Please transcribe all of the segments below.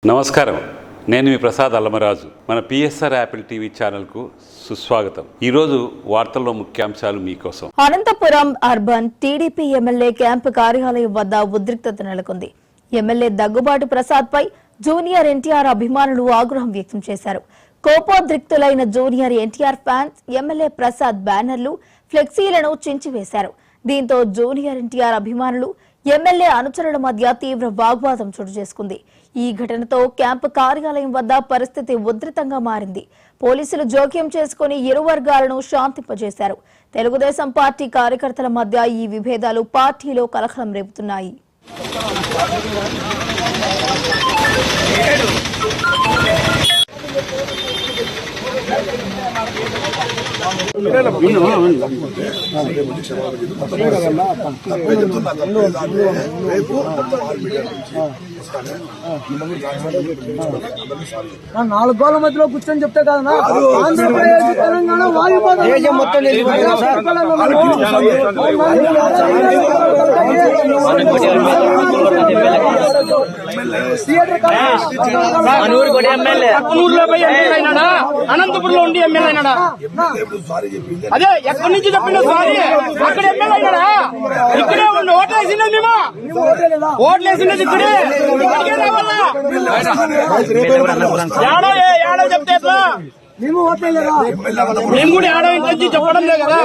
నమస్కారం, నేను మీ ప్రసాద్ అల్లమరాజు. మన పిఎస్ఆర్ యాపిల్ టీవీ ఛానల్కు సుస్వాగతం. ఈరోజు వార్తల్లో ముఖ్యాంశాలు మీకోసం. Anantapuram urban TDP MLA camp కార్యాలయం వద్ద ఉద్రిక్తత నెలకొంది. ఎమ్మెల్యే దగ్గుబాటి ప్రసాద్ పై జూనియర్ ఎన్టీఆర్ అభిమానులు ఆగ్రహం వ్యక్తం చేశారు. కోపోద్రిక్తులైన junior NTR fans MLA Prasad బ్యానర్లు, ఫ్లెక్సీలను చించివేశారు. దీంతో జూనియర్ ఎన్టీఆర్ అభిమానులు, ఎమ్మెల్యే అనుచరుల మధ్య తీవ్ర వాగ్వాదం చోటు చేసుకుంది. ఈ ఘటనతో క్యాంపు కార్యాలయం వద్ద పరిస్థితి ఉధృతంగా మారింది. పోలీసులు జోక్యం చేసుకుని ఇరు వర్గాలను శాంతింపజేశారు. తెలుగుదేశం పార్టీ కార్యకర్తల మధ్య ఈ విభేదాలు పార్టీలో కలకలం రేపుతున్నాయి. నాలుగు గోళ్ల మధ్యలో కూర్చొని చెప్తే కదా ఆంధ్రప్రదేశ్ తెలంగాణ అనంతపురంలో ఉండి ఎమ్మెల్యే అయినాడా? అదే ఎక్కడి నుంచి చెప్పిన సారీ అక్కడ ఎమ్మెల్యే అయినాడా? ఇక్కడే ఉండి ఓట్లేసినది మేము, ఓట్లేసినది ఇక్కడే రావాలా? ఏడో చెప్తే ఎట్లా? మేము ఓట్లేదా? మేము కూడా ఏడో ఇంటి చెప్పడం లేదు కదా.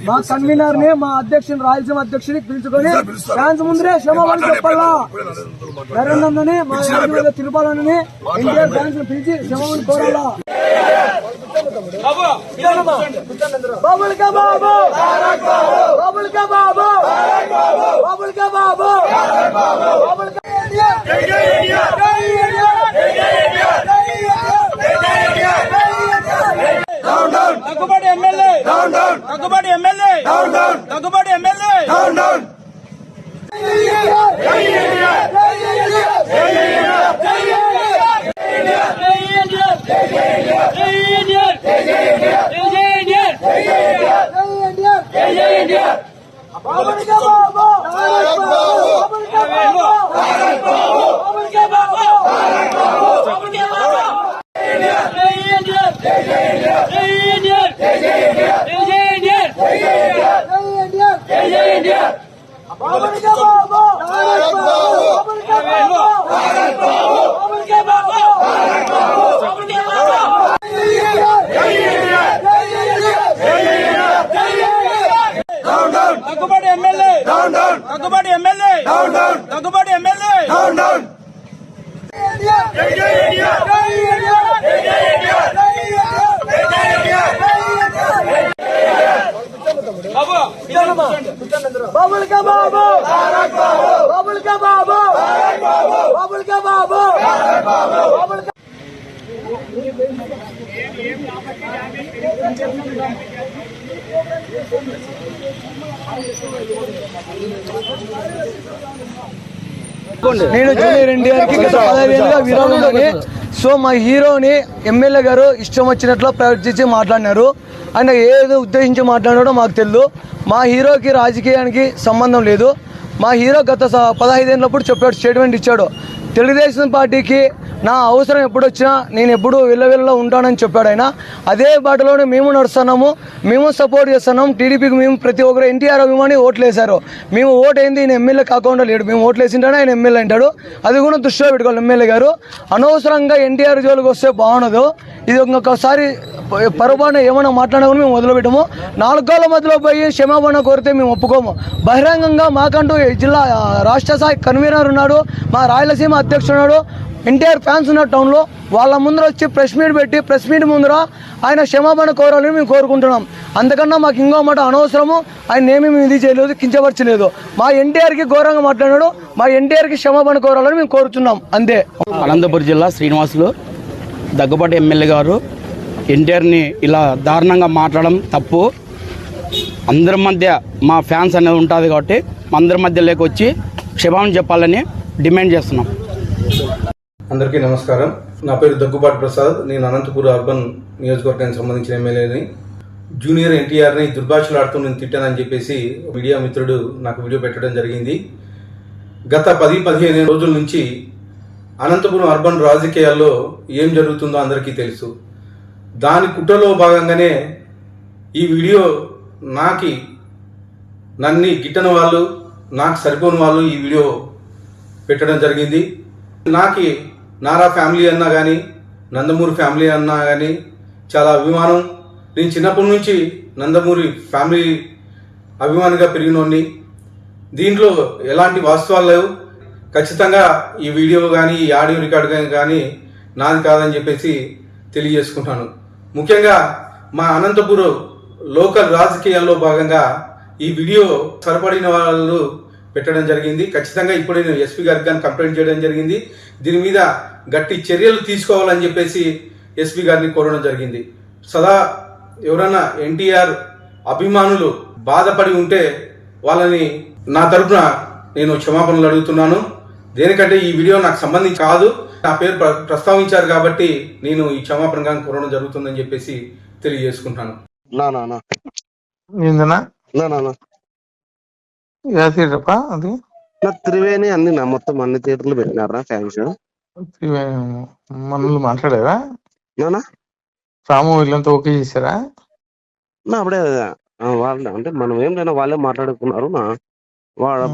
మా కన్వీనర్ ని, మా అధ్యక్షుని, రాయలసీమ అధ్యక్షుని పిలుచుకొని ఫ్యాన్స్ ముందరే క్షమాపణ చెప్పాలా. నరేంద్రని, మా తిరుపాలని ఎన్టీఆర్ ఫ్యాన్స్ పిలిచి క్షమాపణ కోరాలా. బాబుల్ కా బాబు, బాబుల్ కా బాబు, బాబుల్ కా బాబు, Daggubati MLA, Daggubati MLA, Daggubati MLA. Daggubati MLA, Daggubati MLA, Daggubati MLA. బాబుల్ కా బాబు, బాబుల్ కా బాబు, బాబుల్ కా బాబు, బాబుల్ కా. నేను జూనియర్ ఎన్టీఆర్ కి గత 15 ఏళ్ళుగా విరాళంలోని సో మా హీరోని ఎమ్మెల్యే గారు ఇష్టం వచ్చినట్లు ప్రవర్తించి మాట్లాడినారు. ఆయన ఏదో ఉద్దేశించి మాట్లాడాడో మాకు తెలియదు. మా హీరోకి రాజకీయానికి సంబంధం లేదు. మా హీరో గత 15 ఏళ్ళప్పుడు చెప్పాడు, స్టేట్మెంట్ ఇచ్చాడు. తెలుగుదేశం పార్టీకి నా అవసరం ఎప్పుడు వచ్చినా నేను ఎప్పుడు వెళ్ళలో ఉంటానని చెప్పాడు ఆయన. అదే బాటలోనే మేము నడుస్తున్నాము, మేము సపోర్ట్ చేస్తున్నాం. టీడీపీకి మేము ప్రతి ఒక్కరు ఎన్టీఆర్ అభిమాని ఓట్లు వేశారు. మేము ఓటు అయింది ఈయన ఎమ్మెల్యే కాకుండా లేడు. మేము ఓట్లు వేసింటానే ఆయన ఎమ్మెల్యే అంటాడు. అది కూడా దృష్టిలో పెట్టుకోవాలి ఎమ్మెల్యే గారు. అనవసరంగా ఎన్టీఆర్ జోలికి వస్తే బాగుండదు. ఇది ఇంకొకసారి పొరపాటున ఏమైనా మాట్లాడినా కూడా మేము వదిలిపెట్టము. 4 గోళ్ల మధ్యలో పోయి క్షమాపణ కోరితే మేము ఒప్పుకోము. బహిరంగంగా మాకంటూ జిల్లా రాష్ట్ర స్థాయి కన్వీనర్ ఉన్నాడు, మా రాయలసీమ అధ్యక్షుడు ఉన్నాడు, ఎన్టీఆర్ ఫ్యాన్స్ ఉన్న టౌన్లో. వాళ్ళ ముందర వచ్చి ప్రెస్ మీట్ పెట్టి ప్రెస్ మీట్ ముందర ఆయన క్షమాపణ కోరాలని మేము కోరుకుంటున్నాం. అంతకన్నా మాకు ఇంకో మాట అనవసరము. ఆయన ఏమీ మేము ఇది చేయలేదు, కించపరచలేదు. మా ఎన్టీఆర్కి ఘోరంగా మాట్లాడాడు. మా ఎన్టీఆర్కి క్షమాపణ కోరాలని మేము కోరుతున్నాం, అంతే. అనంతపురం జిల్లా శ్రీనివాసులు దగ్గుబాటి ఎమ్మెల్యే గారు ఎన్టీఆర్ని ఇలా దారుణంగా మాట్లాడడం తప్పు. అందరి మధ్య మా ఫ్యాన్స్ అనేది ఉంటుంది కాబట్టి అందరి మధ్యలోకి వచ్చి క్షమాపణ చెప్పాలని డిమాండ్ చేస్తున్నాం. అందరికీ నమస్కారం. నా పేరు దగ్గుబాటి ప్రసాద్. నేను అనంతపురం అర్బన్ నియోజకవర్గానికి సంబంధించిన ఎమ్మెల్యేని. జూనియర్ ఎన్టీఆర్ని దుర్భాషలాడుతూ నేను తిట్టానని చెప్పేసి మీడియా మిత్రుడు నాకు వీడియో పెట్టడం జరిగింది. గత 10-15 రోజుల నుంచి అనంతపురం అర్బన్ రాజకీయాల్లో ఏం జరుగుతుందో అందరికీ తెలుసు. దాని కుట్రలో భాగంగానే ఈ వీడియో నన్ను గిట్టని వాళ్ళు, నాకు సరిపోని వాళ్ళు ఈ వీడియో పెట్టడం జరిగింది. నారా ఫ్యామిలీ అన్నా కానీ, నందమూరి ఫ్యామిలీ అన్నా కానీ చాలా అభిమానం. నేను చిన్నప్పటి నుంచి నందమూరి ఫ్యామిలీ అభిమానిగా పెరిగినోడిని. దీంట్లో ఎలాంటి వాస్తవాలు లేవు. ఖచ్చితంగా ఈ వీడియో కానీ, ఈ ఆడియో రికార్డు కానీ నాది కాదని చెప్పేసి తెలియజేసుకుంటాను. ముఖ్యంగా మా అనంతపురం లోకల్ రాజకీయాల్లో భాగంగా ఈ వీడియో సరిపడిన వాళ్ళు పెట్టడం జరిగింది. ఖచ్చితంగా ఇప్పుడు నేను ఎస్పీ గారికి కానీ కంప్లైంట్ చేయడం జరిగింది. దీని మీద గట్టి చర్యలు తీసుకోవాలని చెప్పేసి ఎస్పీ గారిని కోరడం జరిగింది. సదా ఎవరైనా ఎన్టీఆర్ అభిమానులు బాధపడి ఉంటే వాళ్ళని నా తరపున నేను క్షమాపణలు అడుగుతున్నాను. దేనికంటే ఈ వీడియో నాకు సంబంధించి కాదు, నా పేరు ప్రస్తావించారు కాబట్టి నేను ఈ క్షమాపణగా కోరడం జరుగుతుందని చెప్పేసి తెలియజేసుకుంటాను. అది త్రివేణి అన్ని మొత్తం అన్ని థియేటర్లు పెట్టినారా ఫ్యాన్స్? మనల్ని మాట్లాడారా? నానా రాము వీళ్ళంతా ఓకే చేశారా? అప్పుడే వాళ్ళు అంటే మనం ఏం లేనా వాళ్ళే మాట్లాడుకున్నారు.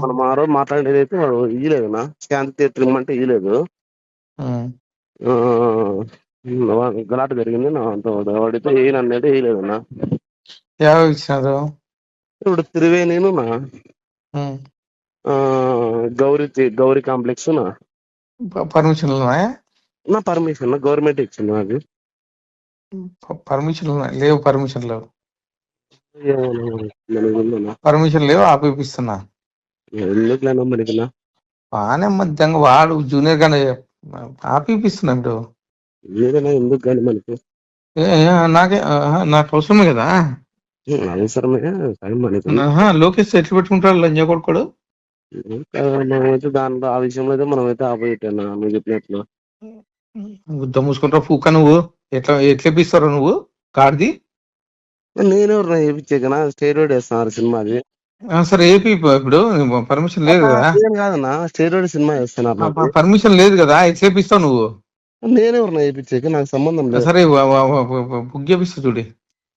మనం ఆ రోజు మాట్లాడేది అయితే వాడు ఇయ్యలేదు నా శాంతి థియేటర్ ఇమ్మంటే ఇయ్యలేదు. గలాట జరిగింది నా వాడితే ఏనన్నది వేయలేదన్నా. ఎవరు ఇచ్చినారు? ఇప్పుడు త్రివేణిను నా గౌరీ కాంప్లెక్స్ నా పర్మిషన్లు ఉన్నాయా? నా పర్మిషన్ గవర్నమెంట్ ఇచ్చింది నాకు. పర్మిషన్లు లేవు. పర్మిషన్ లేవు, ఆపిస్తున్నా. ఎందుకులేనా మనకినా బాగానే మధ్యంగా వాడు జూనియర్ గానే ఆపిస్తున్నా. ఇప్పుడు ఏదైనా ఎందుకు కానీ మనకి నాకు అవసరమే కదా. అవసరమే కానీ మనకి లోకేష్ ఎట్లు పెట్టుకుంటాడు లంజా కొడుకోడు. మనమైతే దాంట్లో ఆ విషయంలో అయితే మనమైతే ఆపోజిట్ అన్నా నువ్వు చెప్పినట్లు. గుద్ద మూసుకుంటావు పూక. నువ్వు ఎట్లేపిస్తావు నువ్వు కార్ది? నేనెవరు చేయించాకనా స్టేరోయిడ్ వేస్తున్నారు సినిమాది. సరే ఏపీ ఇప్పుడు పర్మిషన్ లేదు కదా. కాదన్నా స్టేరోయిడ్ సినిమా వేస్తున్నారు, పర్మిషన్ లేదు కదా, ఎట్లేపిస్తావు నువ్వు? నేనెవరు వేయించాక నాకు సంబంధం లేదు. సరే బుక్ చేపిస్తా చూడి.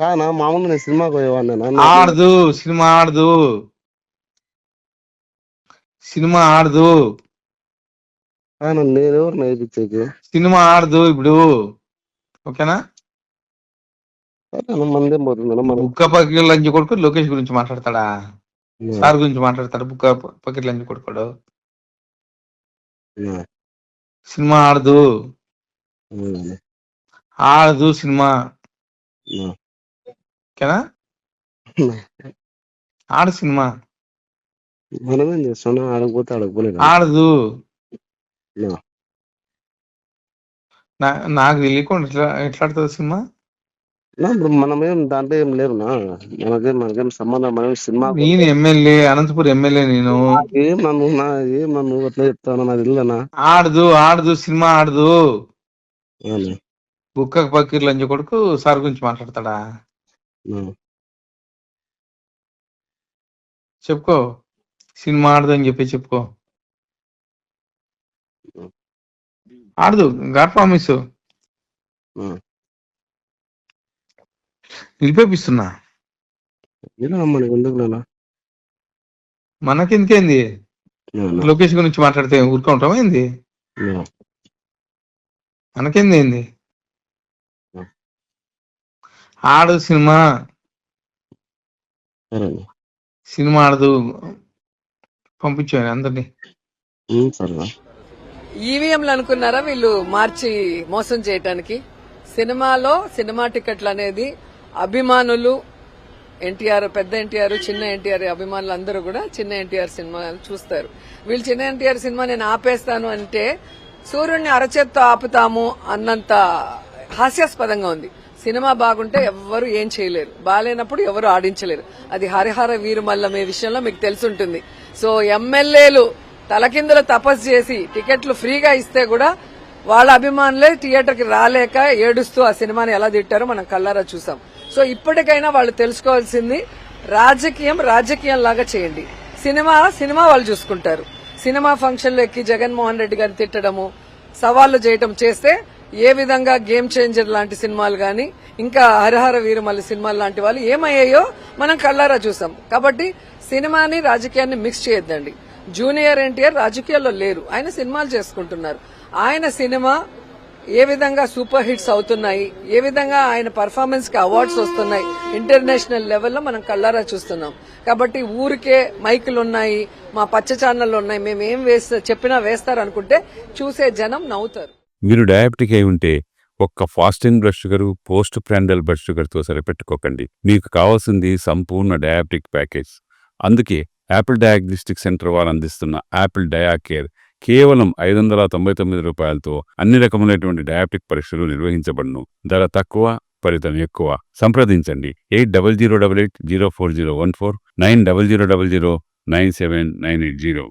కానా మామూలు నేను సినిమాకి పోయేవాడినా. ఆడదు సినిమా ఆడదు. నేనెవరు వేయించాక సినిమా ఆడదు ఇప్పుడు. ఓకేనా? మందేం పోతుంది. బుక్క పకెట్ లంచ్ కొడుకు లోకేష్ గురించి మాట్లాడతాడా? సార్ గురించి మాట్లాడతాడు. బుక్క పకెట్ లంచ్ కొడుకోడు. సినిమా ఆడదు సినిమా. ఓకేనా? ఆడు సినిమా మనమేం చేస్తాను, ఆడకపోతే ఆడకపోలేదు. ఆడదు. నాకు తెలియకుండా ఎట్లా ఆడుతుంది సినిమా? ఇప్పుడు మనమేం దాంట్లో ఏం లేవునా, మనకేం సంబంధం. మనం సినిమా నేను ఎమ్మెల్యే, అనంతపురం ఎమ్మెల్యే. నేను ఏం నన్ను అట్లా చెప్తాను నాకు తెలియదనా. ఆడదు సినిమా ఆడదు. బుక్క పకీర్ లంచ కొడుకు సార్ గురించి మాట్లాడతాడా? చెప్పుకో, సినిమా ఆడదు అని చెప్పి చెప్పుకో. ఆడదు, గాడ్ ప్రామిస్ నిలిపేపిస్తున్నా. మనకెందుకేంది? లోకేష్ గురించి మాట్లాడితే ఊరుకుంటామా ఏంది? మనకేంది? ఆడు సినిమా ఆడదు. పంపించాను అందరినీ. ఈవీఎంలు అనుకున్నారా వీళ్ళు మార్చి మోసం చేయటానికి? సినిమాలో సినిమా టికెట్లు అనేది అభిమానులు, ఎన్టీఆర్, పెద్ద ఎన్టీఆర్, చిన్న ఎన్టీఆర్ అభిమానులు అందరూ కూడా చిన్న ఎన్టీఆర్ సినిమా చూస్తారు. వీళ్ళు చిన్న ఎన్టీఆర్ సినిమా నేను ఆపేస్తాను అంటే సూర్యుడిని అరచేత్తో ఆపుతాము అన్నంత హాస్యాస్పదంగా ఉంది. సినిమా బాగుంటే ఎవ్వరు ఏం చేయలేరు, బాగాలేనప్పుడు ఎవరు ఆడించలేరు. అది హరిహర వీరుమల్లమే విషయంలో మీకు తెలుసుంటుంది. సో ఎమ్మెల్యేలు తలకిందులు తపస్సు చేసి టికెట్లు ఫ్రీగా ఇస్తే కూడా వాళ్ళ అభిమానులే థియేటర్కి రాలేక ఏడుస్తూ ఆ సినిమాని ఎలా తిట్టారో మనం కళ్ళారా చూసాం. సో ఇప్పటికైనా వాళ్ళు తెలుసుకోవాల్సింది రాజకీయం లాగా చేయండి. సినిమా వాళ్ళు చూసుకుంటారు. సినిమా ఫంక్షన్లో ఎక్కి జగన్మోహన్ రెడ్డి గారిని తిట్టడము, సవాళ్లు చేయటం చేస్తే ఏ విధంగా గేమ్ చేంజర్ లాంటి సినిమాలు గాని, ఇంకా హరహర వీరమల్లి సినిమాలు లాంటి వాళ్ళు ఏమయ్యాయో మనం కళ్ళారా చూసాం. కాబట్టి సినిమాని రాజకీయాన్ని మిక్స్ చేయొద్దండి. జూనియర్ ఎన్టీఆర్ రాజకీయాల్లో లేరు, ఆయన సినిమాలు చేసుకుంటున్నారు. ఆయన సినిమా ఏ విధంగా సూపర్ హిట్స్ అవుతున్నాయి, ఏ విధంగా ఆయన పర్ఫార్మెన్స్ కి అవార్డ్స్ వస్తున్నాయి, ఇంటర్నేషనల్ లెవెల్లో మనం కళ్ళారా చూస్తున్నాం. కాబట్టి ఊరికే మైకులు ఉన్నాయి, మా పచ్చ ఛానళ్ళు ఉన్నాయి, మేము ఏం చెప్పినా వేస్తారనుకుంటే చూసే జనం నవ్వుతారు. మీరు డయాబెటిక్ అయి ఉంటే ఒక్క fasting blood sugar, post prandial blood షుగర్తో సరిపెట్టుకోకండి. మీకు కావాల్సింది సంపూర్ణ డయాబెటిక్ ప్యాకేజ్. అందుకే యాపిల్ డయాగ్నోస్టిక్ సెంటర్ వారు అందిస్తున్న యాపిల్ డయా కేర్ కేవలం 599 రూపాయలతో అన్ని రకములైనటువంటి డయాబెటిక్ పరీక్షలు నిర్వహించబడును. ధర తక్కువ, ఫలితం ఎక్కువ. సంప్రదించండి 8008804014 9000009790.